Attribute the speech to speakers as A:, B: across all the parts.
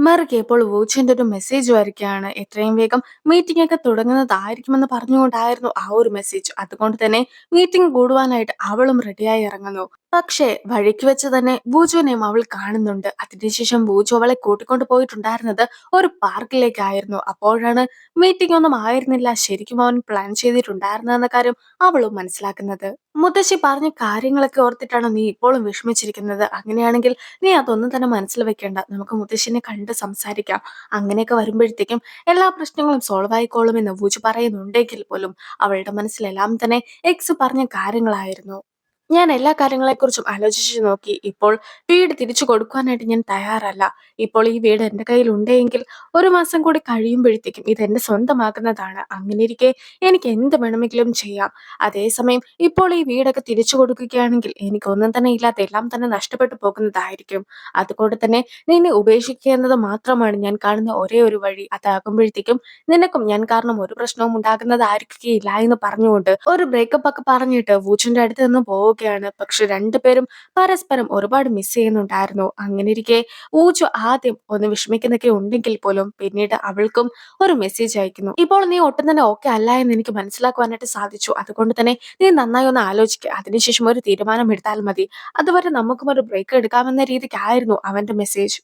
A: മെറിക്ക് ഇപ്പോൾ വൂച്ചിന്റെ ഒരു മെസ്സേജ് വരികയാണ്. എത്രയും വേഗം മീറ്റിംഗ് ഒക്കെ തുടങ്ങുന്നതായിരിക്കുമെന്ന് പറഞ്ഞുകൊണ്ടായിരുന്നു ആ ഒരു മെസ്സേജ്. അതുകൊണ്ട് തന്നെ മീറ്റിംഗ് കൂടുവാനായിട്ട് അവളും റെഡിയായി ഇറങ്ങുന്നു. പക്ഷേ വഴിക്ക് വെച്ച് തന്നെ ബൂജുവിനെയും അവൾ കാണുന്നുണ്ട്. അതിനുശേഷം ബൂജു അവളെ കൂട്ടിക്കൊണ്ട് പോയിട്ടുണ്ടായിരുന്നത് ഒരു പാർക്കിലേക്കായിരുന്നു. അപ്പോഴാണ് മീറ്റിംഗ് ഒന്നും ആയിരുന്നില്ല ശരിക്കും അവൻ പ്ലാൻ ചെയ്തിട്ടുണ്ടായിരുന്നെന്ന കാര്യം അവളും മനസ്സിലാക്കുന്നത്. മുത്തശ്ശി പറഞ്ഞ കാര്യങ്ങളൊക്കെ ഓർത്തിട്ടാണ് നീ ഇപ്പോഴും വിഷമിച്ചിരിക്കുന്നത്. അങ്ങനെയാണെങ്കിൽ നീ അതൊന്നും തന്നെ മനസ്സിൽ വെക്കേണ്ട. നമുക്ക് മുത്തശ്ശിനെ കണ്ട് സംസാരിക്കാം. അങ്ങനെയൊക്കെ വരുമ്പോഴത്തേക്കും എല്ലാ പ്രശ്നങ്ങളും സോൾവ് ആയിക്കോളുമെന്ന് വൂജു പറയുന്നുണ്ടെങ്കിൽ പോലും അവളുടെ മനസ്സിലെല്ലാം തന്നെ എക്സ് പറഞ്ഞ കാര്യങ്ങളായിരുന്നു. ഞാൻ എല്ലാ കാര്യങ്ങളെക്കുറിച്ചും ആലോചിച്ചു നോക്കി. ഇപ്പോൾ വീട് തിരിച്ചു കൊടുക്കുവാനായിട്ട് ഞാൻ തയ്യാറല്ല. ഇപ്പോൾ ഈ വീട് എന്റെ കയ്യിൽ ഉണ്ടെങ്കിൽ ഒരു മാസം കൂടി കഴിയുമ്പോഴത്തേക്കും ഇത് എന്റെ സ്വന്തമാക്കുന്നതാണ്. അങ്ങനെയിരിക്കെ എനിക്ക് എന്ത് വേണമെങ്കിലും ചെയ്യാം. അതേസമയം ഇപ്പോൾ ഈ വീടൊക്കെ തിരിച്ചു കൊടുക്കുകയാണെങ്കിൽ എനിക്കൊന്നും തന്നെ ഇല്ലാത്ത എല്ലാം തന്നെ നഷ്ടപ്പെട്ടു പോകുന്നതായിരിക്കും. അതുകൊണ്ട് തന്നെ നിന്നെ ഉപേക്ഷിക്കുക എന്നത് മാത്രമാണ് ഞാൻ കാണുന്ന ഒരേ ഒരു വഴി. അതാകുമ്പോഴത്തേക്കും നിനക്കും ഞാൻ കാരണം ഒരു പ്രശ്നവും ഉണ്ടാകുന്നതായിരിക്കുകയില്ല എന്ന് പറഞ്ഞുകൊണ്ട് ഒരു ബ്രേക്കപ്പ് ഒക്കെ പറഞ്ഞിട്ട് വൂച്ചിന്റെ അടുത്ത് നിന്ന് പോവുകയാണ്. പക്ഷെ രണ്ടുപേരും പരസ്പരം ഒരുപാട് മിസ് ചെയ്യുന്നുണ്ടായിരുന്നു. അങ്ങനെയിരിക്കെ ഊജു ആദ്യം ഒന്ന് വിഷമിക്കുന്നൊക്കെ ഉണ്ടെങ്കിൽ പോലും പിന്നീട് അവൾക്കും ഒരു മെസ്സേജ് അയക്കുന്നു. ഇപ്പോൾ നീ ഒട്ടും തന്നെ ഓക്കെ അല്ല എന്ന് എനിക്ക് മനസ്സിലാക്കുവാനായിട്ട് സാധിച്ചു. അതുകൊണ്ട് തന്നെ നീ നന്നായി ഒന്ന് ആലോചിക്കുക. അതിനുശേഷം ഒരു തീരുമാനം എടുത്താൽ മതി. അതുവരെ നമുക്കും ഒരു ബ്രേക്ക് എടുക്കാമെന്ന രീതിക്കായിരുന്നു അവന്റെ മെസ്സേജ്.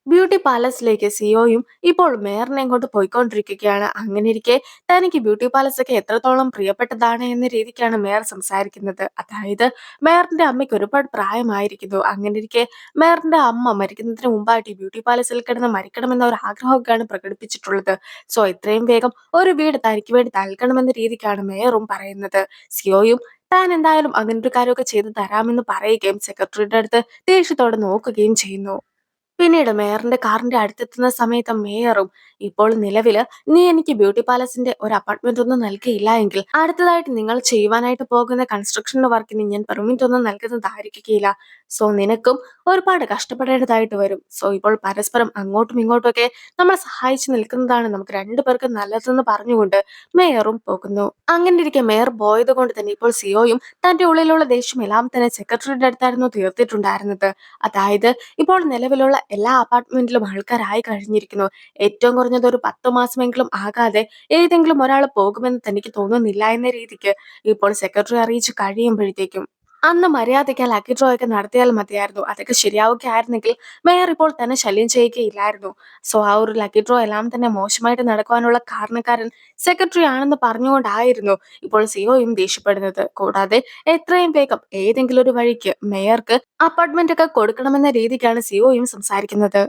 A: ബ്യൂട്ടി പാലസിലേക്ക് സിഒയും ഇപ്പോൾ മേയറിനെയും കൊണ്ട് പോയിക്കൊണ്ടിരിക്കുകയാണ്. അങ്ങനെയിരിക്കെ തനിക്ക് ബ്യൂട്ടി പാലസ് ഒക്കെ എത്രത്തോളം പ്രിയപ്പെട്ടതാണ് എന്ന രീതിക്കാണ് മേയർ സംസാരിക്കുന്നത്. അതായത് മേയറിന്റെ അമ്മയ്ക്ക് ഒരുപാട് പ്രായമായിരിക്കുന്നു. അങ്ങനെയിരിക്കെ മേയറിന്റെ അമ്മ മരിക്കുന്നതിന് മുമ്പായിട്ട് ഈ ബ്യൂട്ടി പാലസിൽ കിടന്ന് മരിക്കണമെന്ന ഒരു ആഗ്രഹമൊക്കെയാണ് പ്രകടിപ്പിച്ചിട്ടുള്ളത്. സോ എത്രയും വേഗം ഒരു വീട് തനിക്ക് വേണ്ടി നൽകണമെന്ന രീതിക്കാണ് മേയറും പറയുന്നത്. സിഒയും താൻ എന്തായാലും അങ്ങനൊരു കാര്യമൊക്കെ ചെയ്തു തരാമെന്ന് പറയുകയും സെക്രട്ടറിയുടെ അടുത്ത് ദേഷ്യത്തോടെ നോക്കുകയും ചെയ്യുന്നു. പിന്നീട് മേയറിന്റെ കാറിന്റെ അടുത്തെത്തുന്ന സമയത്ത് മേയറും ഇപ്പോൾ നിലവില് നീ എനിക്ക് ബ്യൂട്ടി പാലസിന്റെ ഒരു അപ്പാർട്ട്മെന്റ് ഒന്നും നൽകിയില്ല എങ്കിൽ അടുത്തതായിട്ട് നിങ്ങൾ ചെയ്യുവാനായിട്ട് പോകുന്ന കൺസ്ട്രക്ഷൻ വർക്കിന് ഞാൻ പെർമിറ്റ് ഒന്നും നൽകുന്നതായിരിക്കുകയില്ല. സോ നിനക്കും ഒരുപാട് കഷ്ടപ്പെടേണ്ടതായിട്ട് വരും. സോ ഇപ്പോൾ പരസ്പരം അങ്ങോട്ടും ഇങ്ങോട്ടും ഒക്കെ നമ്മൾ സഹായിച്ചു നിൽക്കുന്നതാണ് നമുക്ക് രണ്ടുപേർക്കും നല്ലതെന്ന് പറഞ്ഞുകൊണ്ട് മേയറും പോകുന്നു. അങ്ങനെ ഇരിക്കെ മേയർ പോയത് കൊണ്ട് തന്നെ ഇപ്പോൾ സിഒയും തന്റെ ഉള്ളിലുള്ള ദേഷ്യം എല്ലാം തന്നെ സെക്രട്ടറിയുടെ അടുത്തായിരുന്നു തീർത്തിട്ടുണ്ടായിരുന്നത്. അതായത് ഇപ്പോൾ നിലവിലുള്ള എല്ലാ അപ്പാർട്ട്മെന്റിലും ആൾക്കാരായി കഴിഞ്ഞിരിക്കുന്നു. ഏറ്റവും കുറഞ്ഞത് ഒരു 10 മാസമെങ്കിലും ആകാതെ ഏതെങ്കിലും ഒരാൾ പോകുമെന്ന് തനിക്ക് തോന്നുന്നില്ല എന്ന രീതിക്ക് ഇപ്പോൾ സെക്രട്ടറി അറിയിച്ചു കഴിയുമ്പോഴത്തേക്കും അന്ന് മര്യാദയ്ക്ക് ആ ലക്കി ഡ്രോ ഒക്കെ നടത്തിയാൽ മതിയായിരുന്നു. അതൊക്കെ ശരിയാവുകയായിരുന്നെങ്കിൽ മേയർ ഇപ്പോൾ തന്നെ ശല്യം ചെയ്യുകയില്ലായിരുന്നു. സോ ആ ഒരു ലക്കി ഡ്രോ എല്ലാം തന്നെ മോശമായിട്ട് നടക്കുവാനുള്ള കാരണക്കാരൻ സെക്രട്ടറി ആണെന്ന് പറഞ്ഞുകൊണ്ടായിരുന്നു ഇപ്പോൾ സിഒയും ദേഷ്യപ്പെടുന്നത്. കൂടാതെ എത്രയും വേഗം ഏതെങ്കിലും ഒരു വഴിക്ക് മേയർക്ക് അപ്പാർട്ട്മെന്റ് ഒക്കെ കൊടുക്കണമെന്ന രീതിക്കാണ് സിഒയും സംസാരിക്കുന്നത്.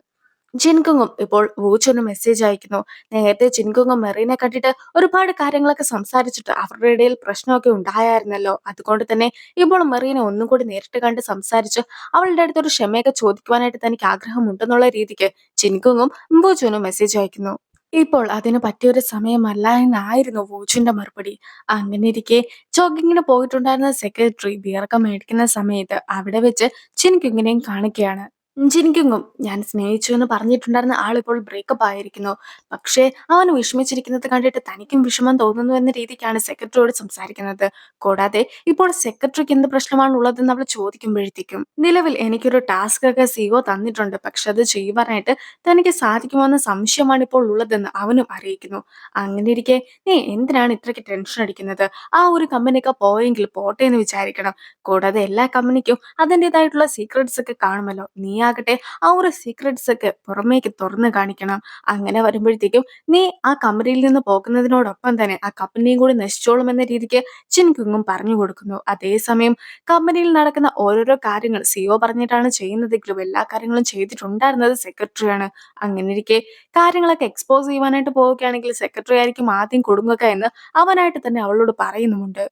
A: ജിൻകുങ്ങും ഇപ്പോൾ വൂച്ചൊന്ന് മെസ്സേജ് അയക്കുന്നു. നേരത്തെ ജിൻകുങ്ങും മെറീനെ കണ്ടിട്ട് ഒരുപാട് കാര്യങ്ങളൊക്കെ സംസാരിച്ചിട്ട് അവരുടെ ഇടയിൽ പ്രശ്നമൊക്കെ ഉണ്ടായായിരുന്നല്ലോ. അതുകൊണ്ട് തന്നെ ഇപ്പോൾ മെറീനെ ഒന്നും കൂടി നേരിട്ട് കണ്ട് സംസാരിച്ച് അവളുടെ അടുത്തൊരു ക്ഷമയൊക്കെ ചോദിക്കുവാനായിട്ട് തനിക്ക് ആഗ്രഹമുണ്ടെന്നുള്ള രീതിക്ക് ജിൻകുങ്ങും വൂച്ചുവിനും മെസ്സേജ് അയക്കുന്നു. ഇപ്പോൾ അതിന് പറ്റിയൊരു സമയമല്ല എന്നായിരുന്നു വൂച്ചിന്റെ മറുപടി. അങ്ങനെ ഇരിക്കെ ജോഗിങ്ങിന് പോയിട്ടുണ്ടായിരുന്ന സെക്രട്ടറി ബിയർക്ക മേടിക്കുന്ന സമയത്ത് അവിടെ വെച്ച് ജിൻകുങ്ങിനെയും കാണുകയാണ്. ജിൻകുങ്ങും ഞാൻ സ്നേഹിച്ചു എന്ന് പറഞ്ഞിട്ടുണ്ടായിരുന്ന ആളിപ്പോൾ ബ്രേക്കപ്പ് ആയിരിക്കുന്നു. പക്ഷേ അവൻ വിഷമിച്ചിരിക്കുന്നത് കണ്ടിട്ട് തനിക്കും വിഷമം തോന്നുന്നു എന്ന രീതിക്കാണ് സെക്രട്ടറിയോട് സംസാരിക്കുന്നത്. കൂടാതെ ഇപ്പോൾ സെക്രട്ടറിക്ക് എന്ത് പ്രശ്നമാണ് ഉള്ളതെന്ന് അവൾ ചോദിക്കുമ്പോഴത്തേക്കും നിലവിൽ എനിക്കൊരു ടാസ്ക് ഒക്കെ സിഒ തന്നിട്ടുണ്ട്. പക്ഷെ അത് ചെയ്യുവാനായിട്ട് തനിക്ക് സാധിക്കുമോ എന്ന സംശയമാണ് ഇപ്പോൾ ഉള്ളതെന്ന് അവനും അറിയിക്കുന്നു. അങ്ങനെ ഇരിക്കെ നീ എന്തിനാണ് ഇത്രയ്ക്ക് ടെൻഷൻ അടിക്കുന്നത്? ആ ഒരു കമ്പനിയൊക്കെ പോയെങ്കിൽ പോട്ടെ എന്ന് വിചാരിക്കണം. കൂടാതെ എല്ലാ കമ്പനിക്കും അതിൻ്റെതായിട്ടുള്ള സീക്രട്സ് ഒക്കെ കാണുമല്ലോ. നീ ആകട്ടെ ആ ഒരു സീക്രട്സ് ഒക്കെ പുറമേക്ക് തുറന്നു കാണിക്കണം. അങ്ങനെ വരുമ്പോഴത്തേക്കും നീ ആ കമ്പനിയിൽ നിന്ന് പോകുന്നതിനോടൊപ്പം തന്നെ ആ കമ്പനിയും കൂടി നശിച്ചോളും എന്ന രീതിക്ക് ചിൻകുങ്ങും പറഞ്ഞു കൊടുക്കുന്നു. അതേസമയം കമ്പനിയിൽ നടക്കുന്ന ഓരോരോ കാര്യങ്ങൾ സിഒ പറഞ്ഞിട്ടാണ് ചെയ്യുന്നതെങ്കിലും എല്ലാ കാര്യങ്ങളും ചെയ്തിട്ടുണ്ടായിരുന്നത് സെക്രട്ടറിയാണ്. അങ്ങനെ ഇരിക്കെ കാര്യങ്ങളൊക്കെ എക്സ്പോസ് ചെയ്യുവാനായിട്ട് പോവുകയാണെങ്കിൽ സെക്രട്ടറി ആയിരിക്കും ആദ്യം കൊടുങ്ങുക എന്ന് അവനായിട്ട് തന്നെ അവളോട് പറയുന്നുമുണ്ട്.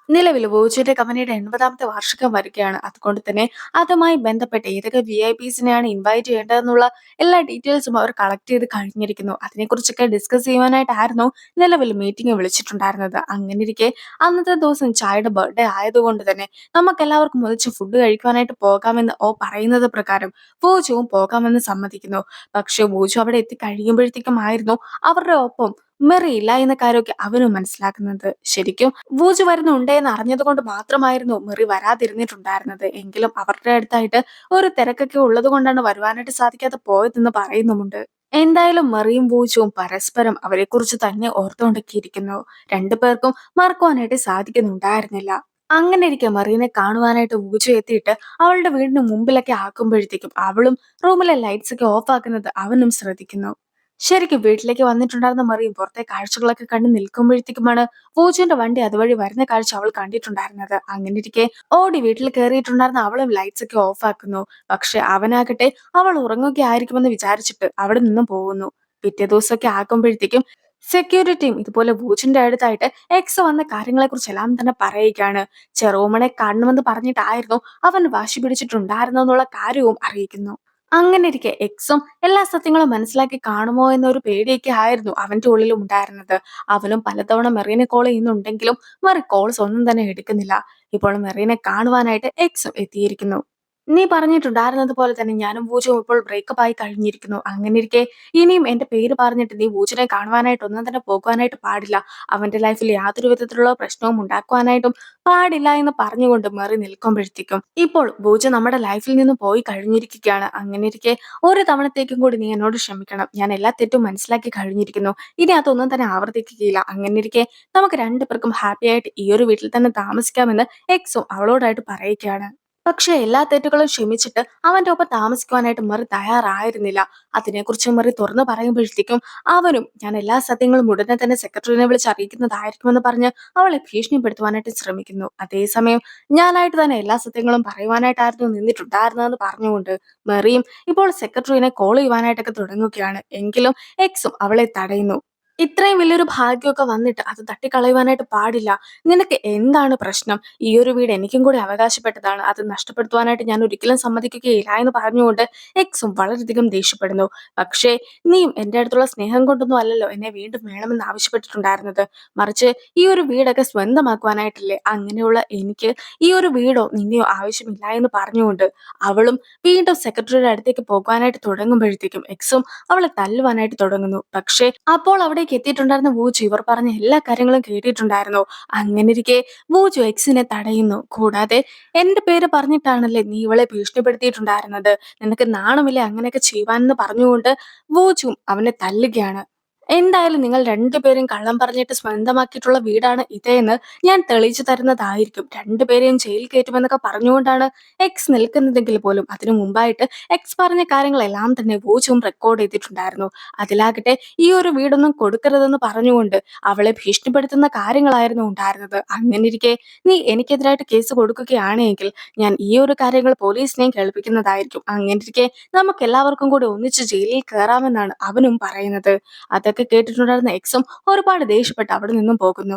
A: നിലവിൽ വോച്ചിന്റെ കമ്പനിയുടെ 80ാമത്തെ വാർഷികം വരികയാണ്. അതുകൊണ്ട് തന്നെ അതുമായി ബന്ധപ്പെട്ട് ഏതൊക്കെ വിഐപീസിനെയാണ് ഇൻവൈറ്റ് ചെയ്യേണ്ടതെന്നുള്ള എല്ലാ ഡീറ്റെയിൽസും അവർ കളക്ട് ചെയ്ത് കഴിഞ്ഞിരിക്കുന്നു. അതിനെക്കുറിച്ചൊക്കെ ഡിസ്കസ് ചെയ്യുവാനായിട്ടായിരുന്നു നിലവിൽ മീറ്റിംഗ് വിളിച്ചിട്ടുണ്ടായിരുന്നത്. അങ്ങനെ ഇരിക്കെ അന്നത്തെ ദിവസം ചായയുടെ ബർത്ത്ഡേ ആയതുകൊണ്ട് തന്നെ നമുക്ക് എല്ലാവർക്കും ഒന്നിച്ച് ഫുഡ് കഴിക്കുവാനായിട്ട് പോകാമെന്ന് പറയുന്നത് പ്രകാരം വോജുവും പോകാമെന്ന് സമ്മതിക്കുന്നു. പക്ഷെ വോജു അവിടെ എത്തി കഴിയുമ്പോഴത്തേക്കും ആയിരുന്നു അവരുടെ ഒപ്പം മെറി ഇല്ല എന്ന കാര്യമൊക്കെ അവനും മനസ്സിലാക്കുന്നത്. ശരിക്കും വൂജ് വരുന്നുണ്ട് എന്ന് അറിഞ്ഞത് കൊണ്ട് മാത്രമായിരുന്നു മെറി വരാതിരുന്നിട്ടുണ്ടായിരുന്നത്. എങ്കിലും അവരുടെ അടുത്തായിട്ട് ഒരു തിരക്കൊക്കെ ഉള്ളത് കൊണ്ടാണ് വരുവാനായിട്ട് സാധിക്കാതെ പോയതെന്ന് പറയുന്നുമുണ്ട്. എന്തായാലും മെറിയും വൂജുവും പരസ്പരം അവരെക്കുറിച്ച് തന്നെ ഓർത്തുകൊണ്ടൊക്കെയിരിക്കുന്നു. രണ്ടുപേർക്കും മറക്കുവാനായിട്ട് സാധിക്കുന്നുണ്ടായിരുന്നില്ല. അങ്ങനെ ഇരിക്കെ മെറീനെ കാണുവാനായിട്ട് വൂജു എത്തിയിട്ട് അവളുടെ വീടിന് മുമ്പിലൊക്കെ ആക്കുമ്പോഴത്തേക്കും അവളും റൂമിലെ ലൈറ്റ്സ് ഒക്കെ ഓഫ് ആക്കുന്നത് അവനും ശ്രദ്ധിക്കുന്നു. ശരിക്കും വീട്ടിലേക്ക് വന്നിട്ടുണ്ടായിരുന്ന മെറിയും പുറത്തെ കാഴ്ചകളൊക്കെ കണ്ട് നിൽക്കുമ്പോഴത്തേക്കുമാണ് വൂജുവിന്റെ വണ്ടി അതുവഴി വരുന്ന കാഴ്ച അവൾ കണ്ടിട്ടുണ്ടായിരുന്നത്. അങ്ങനെ ഇരിക്കെ ഓടി വീട്ടിൽ കയറിയിട്ടുണ്ടായിരുന്ന അവളും ലൈറ്റ്സ് ഒക്കെ ഓഫ് ആക്കുന്നു. പക്ഷെ അവനാകട്ടെ അവൾ ഉറങ്ങുകയായിരിക്കുമെന്ന് വിചാരിച്ചിട്ട് അവിടെ നിന്നും പോകുന്നു. പിറ്റേ ദിവസമൊക്കെ ആക്കുമ്പോഴത്തേക്കും സെക്യൂരിറ്റിയും ഇതുപോലെ വൂജിന്റെ അടുത്തായിട്ട് എക്സ് വന്ന കാര്യങ്ങളെക്കുറിച്ചെല്ലാം തന്നെ പറയുകയാണ്. ചെറോമണെ കാണണമെന്ന് പറഞ്ഞിട്ടായിരുന്നു അവൻ വാശി പിടിച്ചിട്ടുണ്ടായിരുന്നെന്നുള്ള കാര്യവും അറിയിക്കുന്നു. അങ്ങനെ ഇരിക്കെ എക്സും എല്ലാ സത്യങ്ങളും മനസ്സിലാക്കി കാണുമോ എന്നൊരു പേടിയൊക്കെ ആയിരുന്നു അവന്റെ ഉള്ളിലും ഉണ്ടായിരുന്നത്. അവനും പലതവണ മെറീനെ കോൾ ചെയ്യുന്നുണ്ടെങ്കിലും മെറി കോൾസ് ഒന്നും തന്നെ എടുക്കുന്നില്ല. ഇപ്പോൾ മെറീനെ കാണുവാനായിട്ട് എക്സും എത്തിയിരിക്കുന്നു. നീ പറഞ്ഞിട്ടുണ്ടായിരുന്നത് പോലെ തന്നെ ഞാനും വൂജുവും ഇപ്പോൾ ബ്രേക്കപ്പ് ആയി കഴിഞ്ഞിരിക്കുന്നു. അങ്ങനെയിരിക്കെ ഇനിയും എന്റെ പേര് പറഞ്ഞിട്ട് നീ വൂജിനെ കാണുവാനായിട്ട് ഒന്നും തന്നെ പോകുവാനായിട്ട് പാടില്ല. അവന്റെ ലൈഫിൽ യാതൊരു വിധത്തിലുള്ള പ്രശ്നവും ഉണ്ടാക്കുവാനായിട്ടും പാടില്ല എന്ന് പറഞ്ഞുകൊണ്ട് മെറി നിൽക്കുമ്പോഴത്തേക്കും ഇപ്പോൾ വൂജ് നമ്മുടെ ലൈഫിൽ നിന്ന് പോയി കഴിഞ്ഞിരിക്കുകയാണ്. അങ്ങനെയിരിക്കെ ഒരു തവണത്തേക്കും കൂടി നീ എന്നോട് ക്ഷമിക്കണം. ഞാൻ എല്ലാ തെറ്റും മനസ്സിലാക്കി കഴിഞ്ഞിരിക്കുന്നു. ഇനി അതൊന്നും തന്നെ ആവർത്തിക്കുകയില്ല. അങ്ങനെയിരിക്കെ നമുക്ക് രണ്ടുപേർക്കും ഹാപ്പി ആയിട്ട് ഈ ഒരു വീട്ടിൽ തന്നെ താമസിക്കാമെന്ന് എക്സും അവളോടായിട്ട് പറയുകയാണ്. പക്ഷെ എല്ലാ തെറ്റുകളും ക്ഷമിച്ചിട്ട് അവന്റെ ഒപ്പം താമസിക്കുവാനായിട്ട് മെറി തയ്യാറായിരുന്നില്ല. അതിനെക്കുറിച്ച് മെറി തുറന്നു പറയുമ്പോഴത്തേക്കും അവനും ഞാൻ എല്ലാ സത്യങ്ങളും ഉടനെ തന്നെ സെക്രട്ടറിനെ വിളിച്ച് അറിയിക്കുന്നതായിരിക്കുമെന്ന് പറഞ്ഞ് അവളെ ഭീഷണിപ്പെടുത്തുവാനായിട്ട് ശ്രമിക്കുന്നു. അതേസമയം ഞാനായിട്ട് തന്നെ എല്ലാ സത്യങ്ങളും പറയുവാനായിട്ടായിരുന്നു നിന്നിട്ടുണ്ടായിരുന്നതെന്ന് പറഞ്ഞുകൊണ്ട് മെറിയും ഇപ്പോൾ സെക്രട്ടറിനെ കോൾ ചെയ്യുവാനായിട്ടൊക്കെ തുടങ്ങുകയാണ്. എങ്കിലും എക്സും അവളെ തടയുന്നു. ഇത്രയും വലിയൊരു ഭാഗ്യമൊക്കെ വന്നിട്ട് അത് തട്ടിക്കളയുവാനായിട്ട് പാടില്ല. നിനക്ക് എന്താണ് പ്രശ്നം? ഈ ഒരു വീട് എനിക്കും കൂടി അവകാശപ്പെട്ടതാണ്. അത് നഷ്ടപ്പെടുത്തുവാനായിട്ട് ഞാൻ ഒരിക്കലും സമ്മതിക്കുകയില്ല എന്ന് പറഞ്ഞുകൊണ്ട് എക്സും വളരെയധികം ദേഷ്യപ്പെടുന്നു. പക്ഷേ നീയും എന്റെ അടുത്തുള്ള സ്നേഹം കൊണ്ടൊന്നും അല്ലല്ലോ എന്നെ വീണ്ടും വേണമെന്ന് ആവശ്യപ്പെട്ടിട്ടുണ്ടായിരുന്നത്. മറിച്ച് ഈ ഒരു വീടൊക്കെ സ്വന്തമാക്കുവാനായിട്ടല്ലേ. അങ്ങനെയുള്ള എനിക്ക് ഈ ഒരു വീടോ നിന്നെയോ ആവശ്യമില്ല എന്ന് പറഞ്ഞുകൊണ്ട് അവളും വീണ്ടും സെക്രട്ടറിയുടെ അടുത്തേക്ക് പോകാനായിട്ട് തുടങ്ങുമ്പോഴത്തേക്കും എക്സും അവളെ തല്ലുവാനായിട്ട് തുടങ്ങുന്നു. പക്ഷേ അപ്പോൾ അവിടേക്ക് എത്തിയിട്ടുണ്ടായിരുന്ന വൂജു ഇവർ പറഞ്ഞ എല്ലാ കാര്യങ്ങളും കേട്ടിട്ടുണ്ടായിരുന്നു. അങ്ങനെയിരിക്കെ വൂജു എക്സിനെ തടയുന്നു. കൂടാതെ എന്റെ പേര് പറഞ്ഞിട്ടാണല്ലേ നീ ഇവളെ ഭീഷണിപ്പെടുത്തിയിട്ടുണ്ടായിരുന്നത്. നിനക്ക് നാണമില്ലേ അങ്ങനെയൊക്കെ ചെയ്യുവാനെന്ന് പറഞ്ഞുകൊണ്ട് വൂജുവും അവനെ തല്ലുകയാണ്. എന്തായാലും നിങ്ങൾ രണ്ടുപേരും കള്ളം പറഞ്ഞിട്ട് സ്വന്തമാക്കിയിട്ടുള്ള വീടാണ് ഇതെന്ന് ഞാൻ തെളിയിച്ചു തരുന്നതായിരിക്കും. രണ്ടുപേരെയും ജയിലിൽ കയറ്റുമെന്നൊക്കെ പറഞ്ഞുകൊണ്ടാണ് എക്സ് നിൽക്കുന്നതെങ്കിൽ പോലും അതിനു മുമ്പായിട്ട് എക്സ് പറഞ്ഞ കാര്യങ്ങളെല്ലാം തന്നെ വൂജുവും റെക്കോർഡ് ചെയ്തിട്ടുണ്ടായിരുന്നു. അതിലാകട്ടെ ഈ ഒരു വീടൊന്നും കൊടുക്കരുതെന്ന് പറഞ്ഞുകൊണ്ട് അവളെ ഭീഷണിപ്പെടുത്തുന്ന കാര്യങ്ങളായിരുന്നു ഉണ്ടായിരുന്നത്. അങ്ങനെയിരിക്കെ നീ എനിക്കെതിരായിട്ട് കേസ് കൊടുക്കുകയാണെങ്കിൽ ഞാൻ ഈ ഒരു കാര്യങ്ങൾ പോലീസിനെയും കേൾപ്പിക്കുന്നതായിരിക്കും. അങ്ങനെയിരിക്കെ നമുക്ക് എല്ലാവർക്കും കൂടി ഒന്നിച്ച് ജയിലിൽ കയറാമെന്നാണ് അവനും പറയുന്നത്. അതൊക്കെ കേട്ടിട്ടുണ്ടായിരുന്ന എക്സും ഒരുപാട് ദേഷ്യപ്പെട്ട് അവിടെ നിന്നും പോകുന്നു.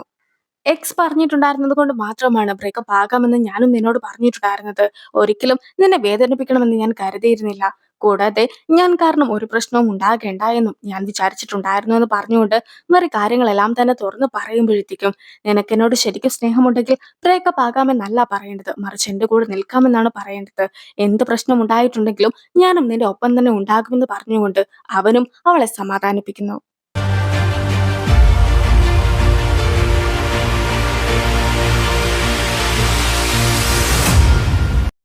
A: എക്സ് പറഞ്ഞിട്ടുണ്ടായിരുന്നത് കൊണ്ട് മാത്രമാണ് ബ്രേക്കപ്പ് ആകാമെന്ന് ഞാനും നിന്നോട് പറഞ്ഞിട്ടുണ്ടായിരുന്നത്. ഒരിക്കലും നിന്നെ വേദനിപ്പിക്കണമെന്ന് ഞാൻ കരുതിയിരുന്നില്ല. കൂടാതെ ഞാൻ കാരണം ഒരു പ്രശ്നവും ഉണ്ടാകേണ്ട എന്നും ഞാൻ വിചാരിച്ചിട്ടുണ്ടായിരുന്നു എന്ന് പറഞ്ഞുകൊണ്ട് മെറി കാര്യങ്ങളെല്ലാം തന്നെ തുറന്നു പറയുമ്പോഴത്തേക്കും നിനക്ക് എന്നോട് ശരിക്കും സ്നേഹമുണ്ടെങ്കിൽ ബ്രേക്കപ്പ് ആകാമെന്നല്ല പറയേണ്ടത്, മറിച്ച് എന്റെ കൂടെ നിൽക്കാമെന്നാണ് പറയേണ്ടത്. എന്ത് പ്രശ്നം ഉണ്ടായിട്ടുണ്ടെങ്കിലും ഞാനും നിന്റെ ഒപ്പം തന്നെ ഉണ്ടാകുമെന്ന് പറഞ്ഞുകൊണ്ട് അവനും അവളെ സമാധാനിപ്പിക്കുന്നു.